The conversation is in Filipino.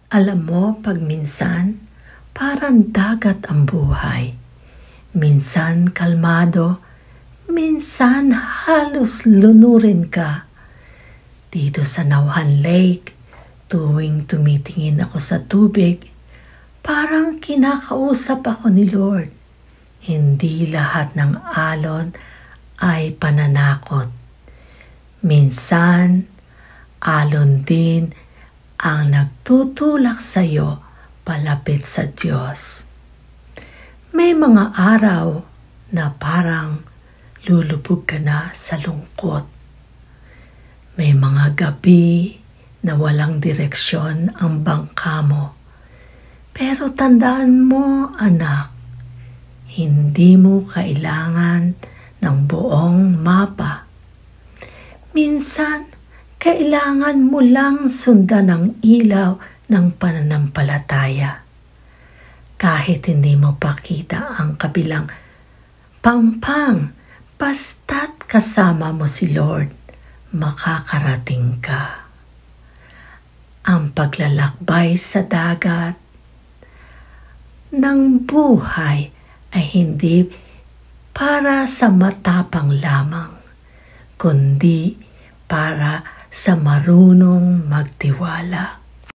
Alam mo, pag minsan, parang dagat ang buhay. Minsan kalmado, minsan halos lunurin ka. Dito sa Nauhan Lake, tuwing tumitingin ako sa tubig, parang kinakausap ako ni Lord. Hindi lahat ng alon ay pananakot. Minsan, alon din ang nagtutulak sa iyo palapit sa Diyos. May mga araw na parang lulubog ka na sa lungkot. May mga gabi na walang direksyon ang bangka mo. Pero tandaan mo, anak, hindi mo kailangan ng buong mapa. Minsan, kailangan mo lang sundan ang ilaw ng pananampalataya. Kahit hindi mo pakita ang kabilang pangpang, basta't kasama mo si Lord, makakarating ka. Ang paglalakbay sa dagat ng buhay ay hindi para sa matapang lamang, kundi para sa marunong magtiwala.